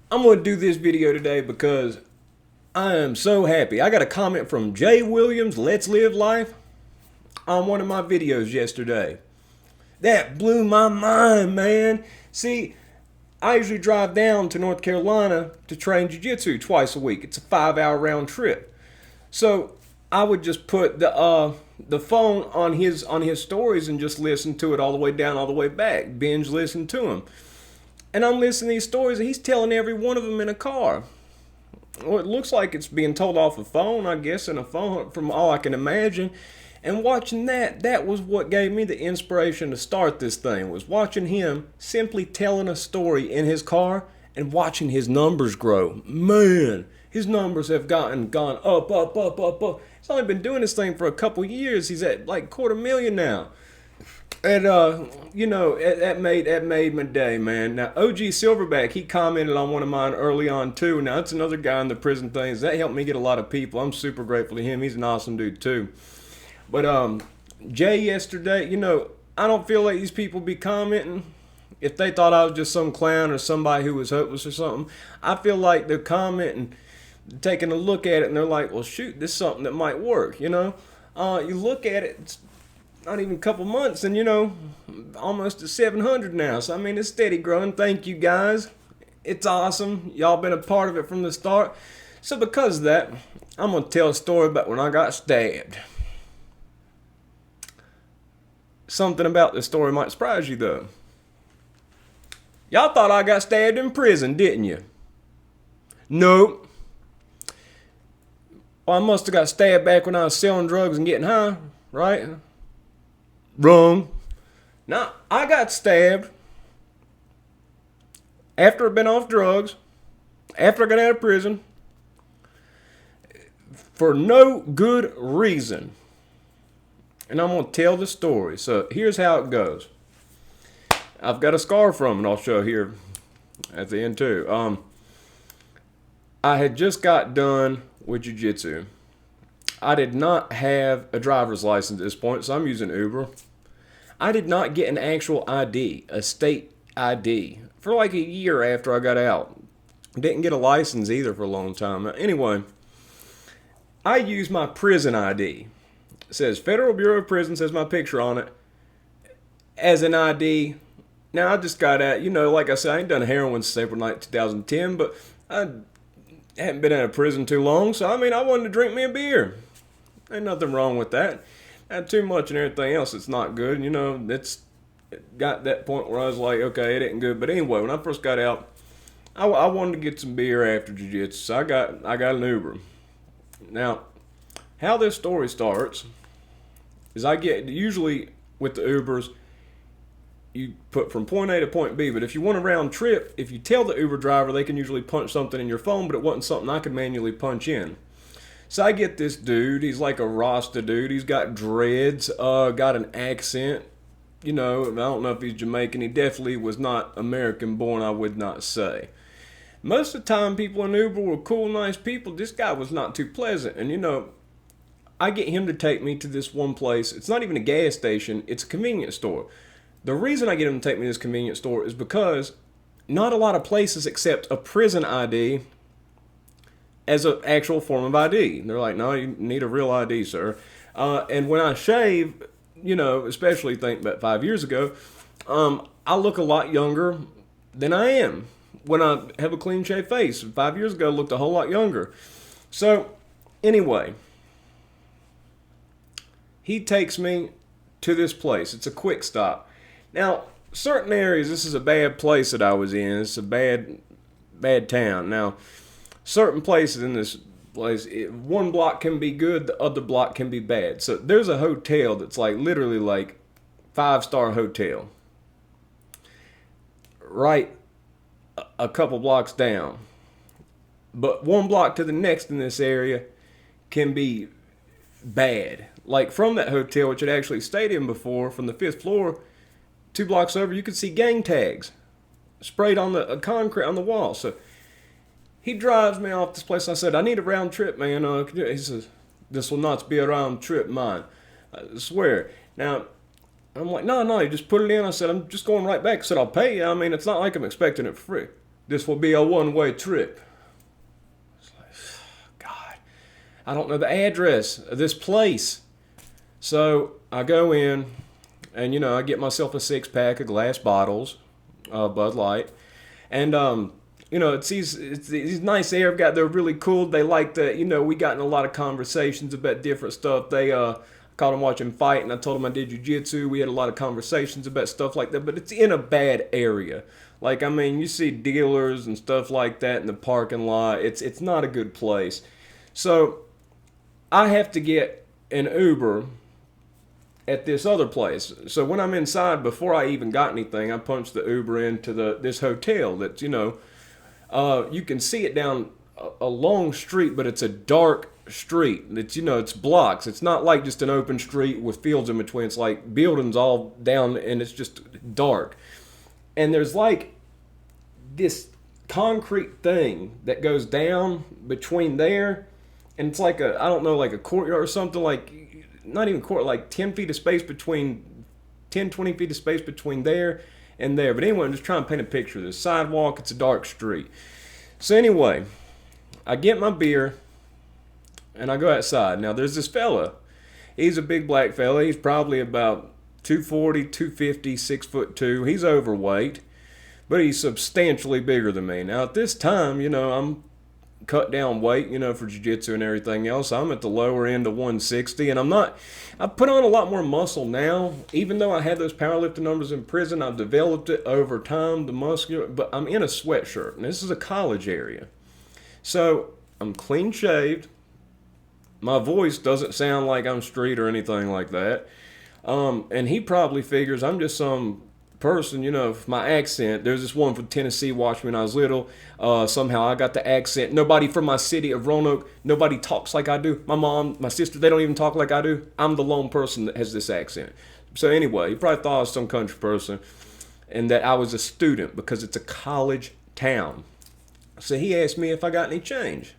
I'm going to do this video today because I am so happy. I got a comment from Jay Williams, Let's Live Life, on one of my videos yesterday. That blew my mind, man. See, I usually drive down to North Carolina to train jiu-jitsu twice a week. It's a 5-hour round trip. So I would just put the phone on his stories and just listen to it all the way down, all the way back. Binge listen to him. And I'm listening to these stories, and he's telling every one of them in a car. Well, it looks like it's being told off a phone, I guess, in a phone, from all I can imagine. And watching that was what gave me the inspiration to start this thing, was watching him simply telling a story in his car and watching his numbers grow. Man, his numbers have gone up, up, up, up, up. He's only been doing this thing for a couple years. He's at like 250,000 now. And that made my day, man. Now OG Silverback, he commented on one of mine early on too. Now it's another guy in the prison things that helped me get a lot of people. I'm super grateful to him. He's an awesome dude too. But Jay yesterday, I don't feel like these people be commenting if they thought I was just some clown or somebody who was hopeless or something. I feel like they're commenting, taking a look at it, and they're like, well, shoot, this is something that might work. You look at it. It's not even a couple months, and almost to 700 now. So I mean, it's steady growing. Thank you guys. It's awesome. Y'all been a part of it from the start. So because of that, I'm gonna tell a story about when I got stabbed. Something about this story might surprise you though. Y'all thought I got stabbed in prison, didn't you? Nope. Well, I must have got stabbed back when I was selling drugs and getting high, right? Wrong. Now, I got stabbed after I'd been off drugs, after I got out of prison, for no good reason. And I'm going to tell the story. So here's how it goes. I've got a scar from it I'll show here at the end too. I had just got done with jiu-jitsu. I did not have a driver's license at this point, so I'm using Uber. I did not get an actual ID, a state ID, for like a year after I got out. Didn't get a license either for a long time. Anyway, I used my prison ID. It says Federal Bureau of Prisons, has my picture on it, as an ID. Now, I just got out, like I said, I ain't done heroin since April 9, 2010, but I hadn't been out of prison too long, so I wanted to drink me a beer. Ain't nothing wrong with that. Had too much and everything else, it's not good. It got that point where I was like, okay, it ain't good. But anyway, when I first got out, I wanted to get some beer after jiu-jitsu, so I got an Uber. Now, how this story starts is I get, usually with the Ubers, you put from point A to point B, but if you want a round trip, if you tell the Uber driver, they can usually punch something in your phone, but it wasn't something I could manually punch in. So I get this dude, he's like a Rasta dude, he's got dreads, got an accent, I don't know if he's Jamaican, he definitely was not American born, I would not say. Most of the time people in Uber were cool, nice people. This guy was not too pleasant, and I get him to take me to this one place. It's not even a gas station, it's a convenience store. The reason I get him to take me to this convenience store is because not a lot of places accept a prison ID as an actual form of ID. They're like, no, you need a real ID, sir. And when I shave, especially think about 5 years ago, I look a lot younger than I am when I have a clean shaved face. 5 years ago, I looked a whole lot younger. So, anyway, he takes me to this place. It's a quick stop. Now, certain areas, this is a bad place that I was in. It's a bad town. Now, certain places in this place, one block can be good, the other block can be bad. So there's a hotel that's like literally like 5-star hotel right a couple blocks down. But one block to the next in this area can be bad. Like from that hotel, which I'd actually stayed in before, from the 5th floor, 2 blocks over, you could see gang tags sprayed on the concrete on the wall. So he drives me off this place. I said, I need a round trip, man. He says, this will not be a round trip, mine. I swear. Now, I'm like, no, you just put it in. I said, I'm just going right back. I said, I'll pay you. It's not like I'm expecting it for free. This will be a one-way trip. It's like, God, I don't know the address of this place. So I go in, and I get myself a 6-pack of glass bottles, Bud Light, and it's these nice air. I've got they're really cool. They like the we got in a lot of conversations about different stuff. They caught them watching fight, and I told them I did jiu-jitsu. We had a lot of conversations about stuff like that, but it's in a bad area. Like, I mean, you see dealers and stuff like that in the parking lot. It's not a good place. So I have to get an Uber at this other place. So when I'm inside, before I even got anything, I punched the Uber into this hotel that's, you can see it down a long street, but it's a dark street. It's blocks. It's not like just an open street with fields in between. It's like buildings all down, and it's just dark. And there's like this concrete thing that goes down between there, and it's like I don't know, like a courtyard or something, like not even court, like 10 feet of space between, 10, 20 feet of space between there and there. But anyway, I'm just trying to paint a picture of this sidewalk. It's a dark street. So anyway, I get my beer, and I go outside. Now, there's this fella. He's a big black fella. He's probably about 240, 250, 6'2". He's overweight, but he's substantially bigger than me. Now, at this time, I'm cut down weight, for jiu-jitsu and everything else. I'm at the lower end of 160, and I put on a lot more muscle now. Even though I had those powerlifting numbers in prison, I've developed it over time, the muscular, but I'm in a sweatshirt, and this is a college area. So, I'm clean shaved. My voice doesn't sound like I'm street or anything like that. And he probably figures I'm just some person, my accent. There's this one from Tennessee watched me when I was little. Somehow I got the accent. Nobody from my city of Roanoke, nobody talks like I do. My mom, my sister, they don't even talk like I do. I'm the lone person that has this accent. So anyway, he probably thought I was some country person and that I was a student because it's a college town. So he asked me if I got any change.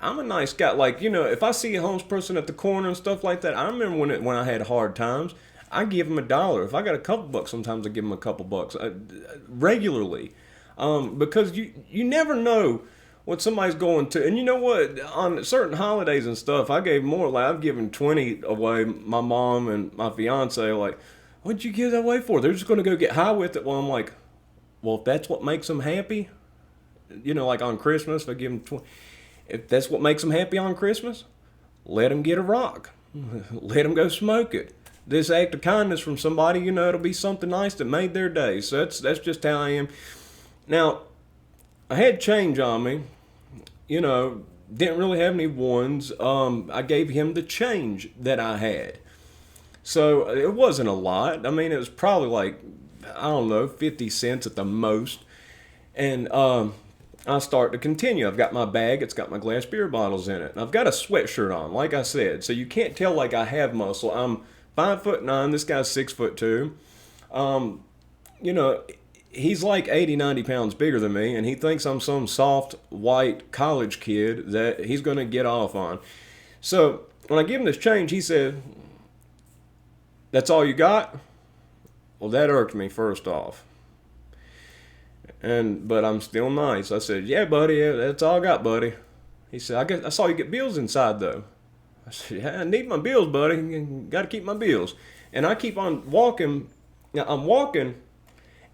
I'm a nice guy. Like, if I see a homeless person at the corner and stuff like that, I remember when I had hard times, I give them $1. If I got a couple bucks, sometimes I give them a couple bucks regularly, because you never know what somebody's going to. And you know what? On certain holidays and stuff, I gave more. Like, I've given 20 away. My mom and my fiance are like, "What'd you give that away for?" They're just going to go get high with it. Well, I'm like, well, if that's what makes them happy, like on Christmas, if I give them 20. If that's what makes them happy on Christmas, let them get a rock. Let them go smoke it. This act of kindness from somebody, it'll be something nice that made their day. So that's just how I am. Now, I had change on me. Didn't really have any ones. I gave him the change that I had. So it wasn't a lot. I mean, it was probably like, I don't know, 50 cents at the most. And I start to continue. I've got my bag. It's got my glass beer bottles in it. And I've got a sweatshirt on, like I said. So you can't tell like I have muscle. I'm 5'9". This guy's 6'2". He's like 80, 90 pounds bigger than me, and he thinks I'm some soft, white college kid that he's going to get off on. So when I give him this change, he said, "That's all you got?" Well, that irked me first off. But I'm still nice. I said, "Yeah, buddy, yeah, that's all I got, buddy." He said, "I guess I saw you get bills inside, though." I said, "Yeah, I need my bills, buddy. Got to keep my bills." And I keep on walking. Now, I'm walking,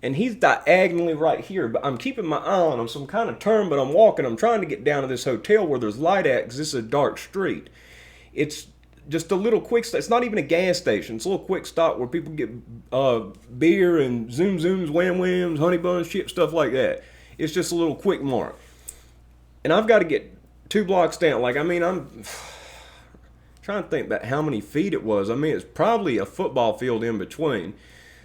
and he's diagonally right here, but I'm keeping my eye on him, so I'm kind of turned, but I'm walking. I'm trying to get down to this hotel where there's light at, because this is a dark street. It's just a little quick stop. It's not even a gas station. It's a little quick stop where people get beer and zoom zooms, wham whams, honey buns, shit, stuff like that. It's just a little quick mark. And I've got to get 2 blocks down. Like, I mean, I'm trying to think about how many feet it was. I mean, it's probably a football field in between.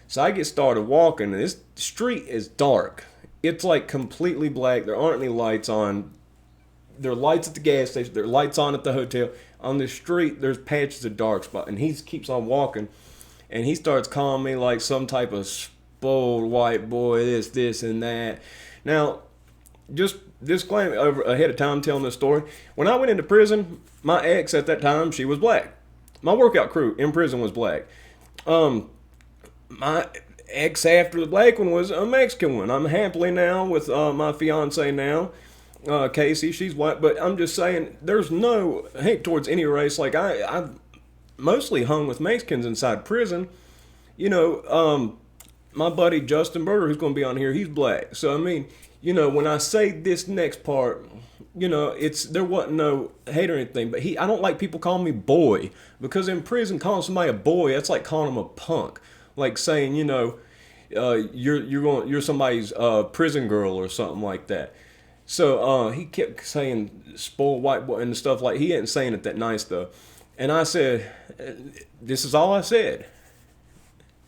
So I get started walking, and this street is dark. It's like completely black. There aren't any lights on. There are lights at the gas station. There are lights on at the hotel. On the street, there's patches of dark spot, and he keeps on walking, and he starts calling me like some type of spoiled white boy, this, and that. Now, just disclaimer over ahead of time telling this story. When I went into prison, my ex at that time, she was black. My workout crew in prison was black. ex after the black one was a Mexican one. I'm happily now with my fiance now, Casey. She's white, but I'm just saying there's no hate towards any race. Like I mostly hung with Mexicans inside prison. My buddy Justin Berger, who's going to be on here, he's black. So I mean, when I say this next part, it's there wasn't no hate or anything. But I don't like people calling me boy, because in prison calling somebody a boy, that's like calling them a punk. Like saying, you're somebody's prison girl or something like that. So he kept saying spoiled white boy and stuff like he ain't saying it that nice though. And I said, this is all I said.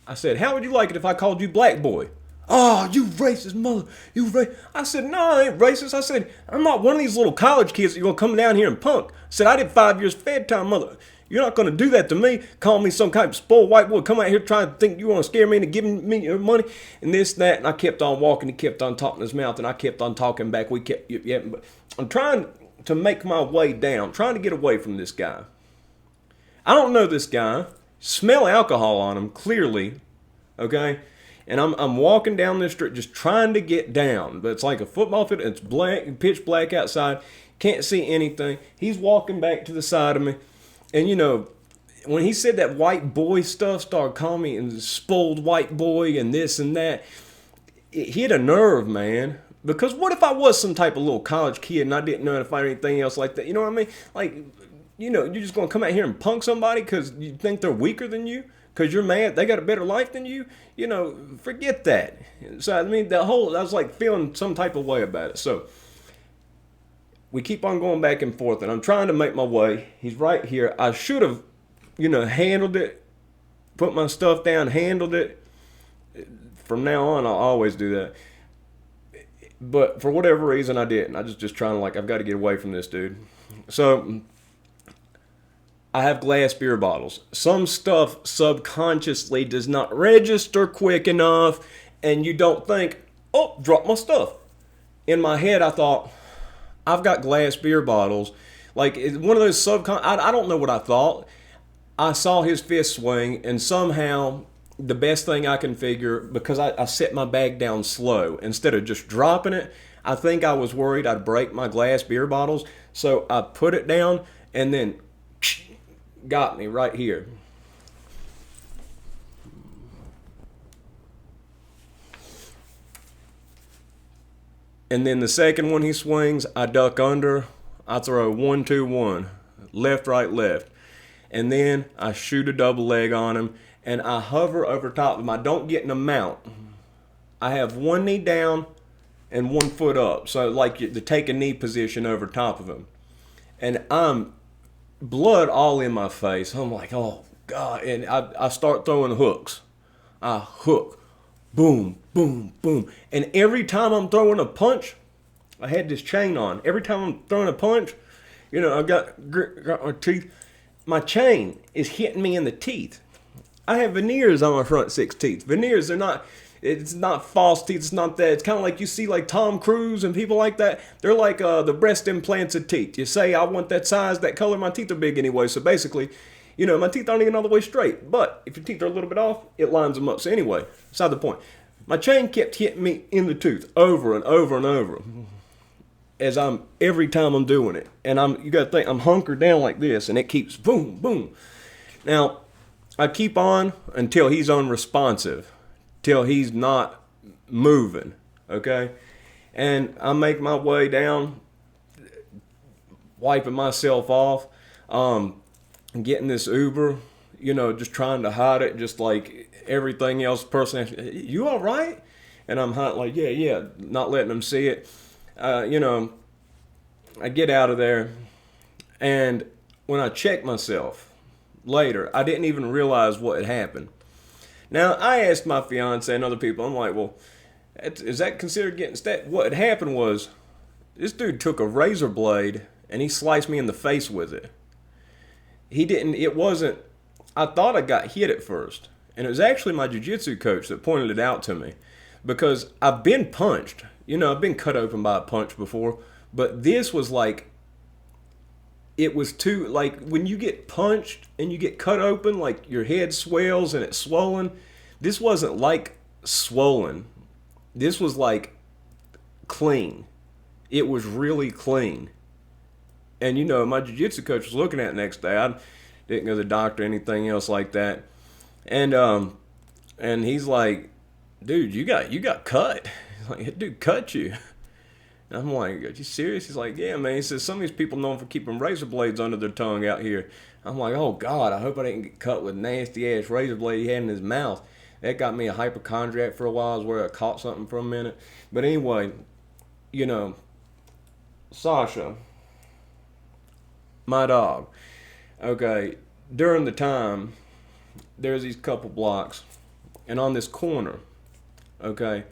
I said, how would you like it if I called you black boy? Oh, you racist mother. I said, no, I ain't racist. I said, I'm not one of these little college kids that you're going to come down here and punk. I said, I did 5 years Fed time, mother. You're not going to do that to me. Call me some kind of spoiled white boy. Come out here trying to think you want to scare me into giving me your money and this, that. And I kept on walking. He kept on talking his mouth and I kept on talking back. I'm trying to make my way down, trying to get away from this guy. I don't know this guy. Smell alcohol on him, clearly. Okay? And I'm walking down this street just trying to get down. But it's like a football field. It's black, pitch black outside. Can't see anything. He's walking back to the side of me. And when he said that white boy stuff, started calling me and spoiled white boy and this and that, it hit a nerve, man. Because what if I was some type of little college kid and I didn't know if I had anything else like that? You know what I mean? Like, you're just going to come out here and punk somebody because you think they're weaker than you? Because you're mad they got a better life than you? Forget that. So, I mean, I was like feeling some type of way about it. So, we keep on going back and forth, and I'm trying to make my way. He's right here. I should have, handled it, put my stuff down, handled it. From now on, I'll always do that. But for whatever reason, I didn't. I just trying to, I've got to get away from this dude. So, I have glass beer bottles. Some stuff subconsciously does not register quick enough, and you don't think, oh, drop my stuff. In my head, I thought, I've got glass beer bottles. Like, one of those I don't know what I thought. I saw his fist swing, and somehow, the best thing I can figure, because I set my bag down slow, instead of just dropping it, I think I was worried I'd break my glass beer bottles, so I put it down, and then got me right here. And then the second one he swings, I duck under. I throw 1-2-1. Left, right, left. And then I shoot a double leg on him. And I hover over top of him. I don't get in a mount. I have one knee down and 1 foot up. So like to take a knee position over top of him. And I'm blood all in my face. I'm like, oh, God. And I start throwing hooks. I hook. Boom, boom, boom. And every time I'm throwing a punch, I had this chain on. Every time I'm throwing a punch, I got my teeth. My chain is hitting me in the teeth. I have veneers on my front 6 teeth. Veneers, it's not false teeth. It's not that. It's kind of like you see like Tom Cruise and people like that. They're like the breast implants of teeth. You say, I want that size, that color. My teeth are big anyway. So basically, my teeth aren't even all the way straight. But if your teeth are a little bit off, it lines them up. So anyway, beside the point. My chain kept hitting me in the tooth over and over and over. Every time I'm doing it. And you got to think, I'm hunkered down like this. And it keeps boom, boom. Now, I keep on until he's unresponsive. Till he's not moving. Okay? And I make my way down. Wiping myself off. Getting this Uber. Just trying to hide it. Just like everything else. Person asks, you all right? And I'm like, yeah. Not letting them see it. I get out of there. And when I check myself later, I didn't even realize what had happened. Now, I asked my fiance and other people, I'm like, well, is that considered getting stabbed? What had happened was, this dude took a razor blade and he sliced me in the face with it. I thought I got hit at first. And it was actually my jiu-jitsu coach that pointed it out to me. Because I've been punched. I've been cut open by a punch before. But this was like, it was too, like when you get punched and you get cut open, like your head swells and it's swollen. This wasn't like swollen. This was like clean. It was really clean. And my jiu-jitsu coach was looking at it next day. I didn't go to the doctor or anything else like that. And he's like, dude, you got cut. He's like, dude, cut you. And I'm like, are you serious? He's like, yeah, man. He says, some of these people known for keeping razor blades under their tongue out here. I'm like, oh, God, I hope I didn't get cut with nasty-ass razor blade he had in his mouth. That got me a hypochondriac for a while. I was where I caught something for a minute. But anyway, Sasha, my dog, okay, during the time, there's these couple blocks, and on this corner, okay,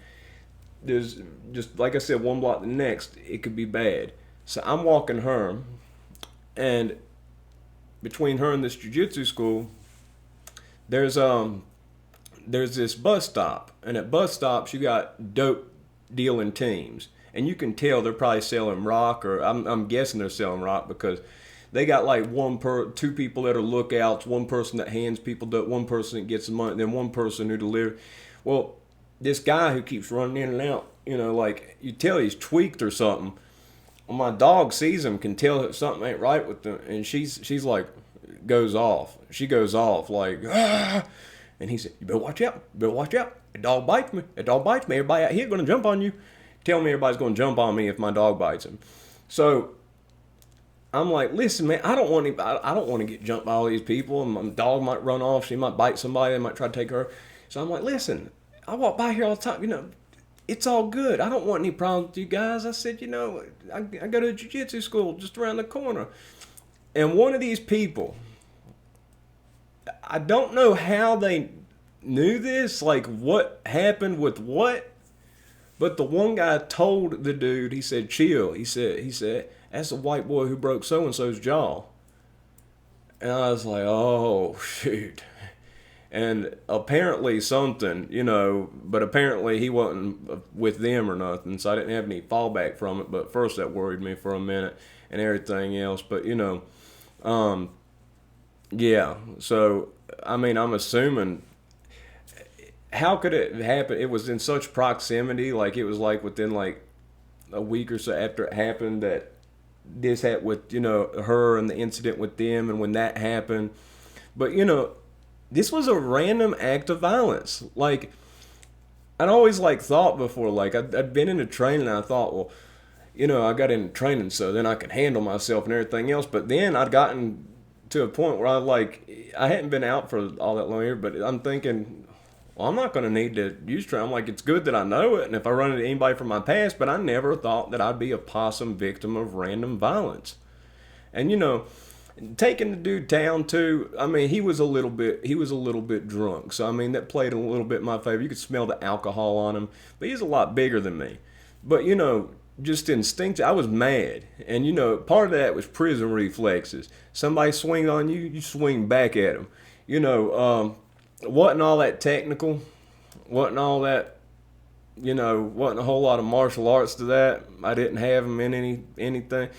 there's just, like I said, one block the next, it could be bad. So I'm walking her, and between her and this jiu-jitsu school, there's this bus stop, and at bus stops you got dope dealing teams, and you can tell they're probably selling rock, or I'm guessing they're selling rock, because they got like two people that are lookouts, one person that hands people dope, one person that gets the money, then one person who delivers. Well, this guy who keeps running in and out, like you tell he's tweaked or something. When my dog sees him, can tell that something ain't right with them, and she's like, goes off. She goes off like, ah! And he said, you better watch out. You better watch out. A dog bites me. A dog bites me. Everybody out here gonna jump on you. Tell me everybody's gonna jump on me if my dog bites him. So I'm like, listen, man, I don't want to get jumped by all these people. And my dog might run off. She might bite somebody. They might try to take her. So I'm like, listen, I walk by here all the time. It's all good. I don't want any problems with you guys. I said, I go to a jiu-jitsu school just around the corner. And one of these people, I don't know how they knew this, like what happened with what, but the one guy told the dude, he said, chill. He said, that's the white boy who broke so-and-so's jaw. And I was like, oh, shoot. And apparently something, but apparently he wasn't with them or nothing, so I didn't have any fallback from it. But first that worried me for a minute and everything else. But, yeah. So, I mean, I'm assuming, how could it happen? It was in such proximity, like it was like within like a week or so after it happened that this had with, her and the incident with them and when that happened. But, this was a random act of violence. Like, I'd always like thought before, like I'd been into training and I thought, well, I got into training so then I could handle myself and everything else. But then I'd gotten to a point where I hadn't been out for all that long here, but I'm thinking, well, I'm not going to need to use training. I'm like, it's good that I know it. And if I run into anybody from my past, but I never thought that I'd be a possum victim of random violence. And, taking the dude down too, I mean, he was a little bit drunk. So, I mean, that played a little bit in my favor. You could smell the alcohol on him, but he's a lot bigger than me. But, just instinct, I was mad. And, part of that was prison reflexes. Somebody swings on you, you swing back at them. Wasn't all that technical. Wasn't all that, wasn't a whole lot of martial arts to that. I didn't have them in anything.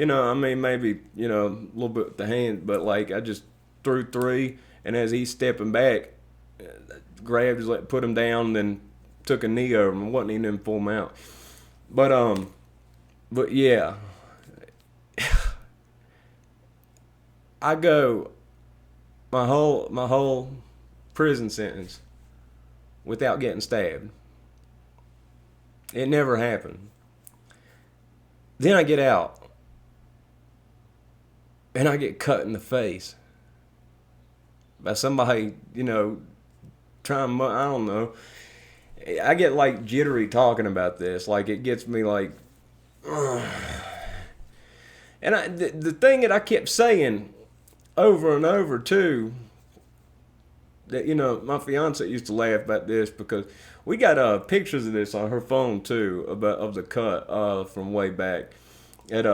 I mean, maybe, a little bit with the hand, but like I just threw three, and as he's stepping back, grabbed his leg, put him down, and then took a knee over him. And wasn't even in full mount. But yeah, I go my whole prison sentence without getting stabbed. It never happened. Then I get out. And I get cut in the face by somebody, trying, I don't know. I get like jittery talking about this. Like it gets me like, ugh. And the thing that I kept saying over and over too, that, my fiance used to laugh about this because we got pictures of this on her phone too, of the cut from way back at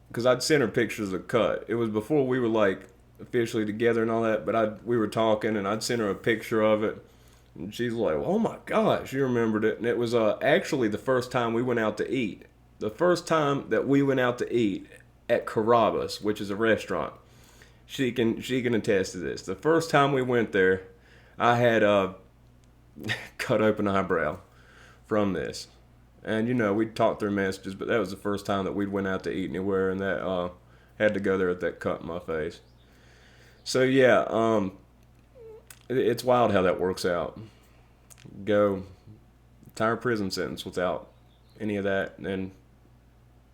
because I'd sent her pictures of cut. It was before we were like officially together and all that, but we were talking and I'd sent her a picture of it, and she's like, "Oh my gosh," she remembered it, and it was actually the first time we went out to eat. The first time that we went out to eat at Carrabba's, which is a restaurant. She can attest to this. The first time we went there, I had cut open eyebrow from this. And, you know, we'd talk through messages, but that was the first time that we'd went out to eat anywhere, and that had to go there with that cut in my face. So, yeah, it's wild how that works out. Go entire prison sentence without any of that, and then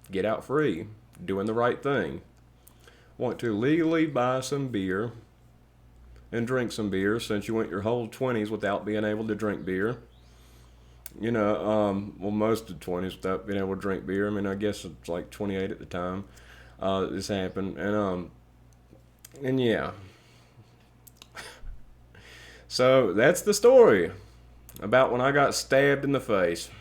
get out free, doing the right thing. Want to legally buy some beer and drink some beer since you went your whole 20s without being able to drink beer. You know, well, most of the 20s without being able to drink beer. I mean, I guess it's like 28 at the time that this happened. And yeah. So that's the story about when I got stabbed in the face.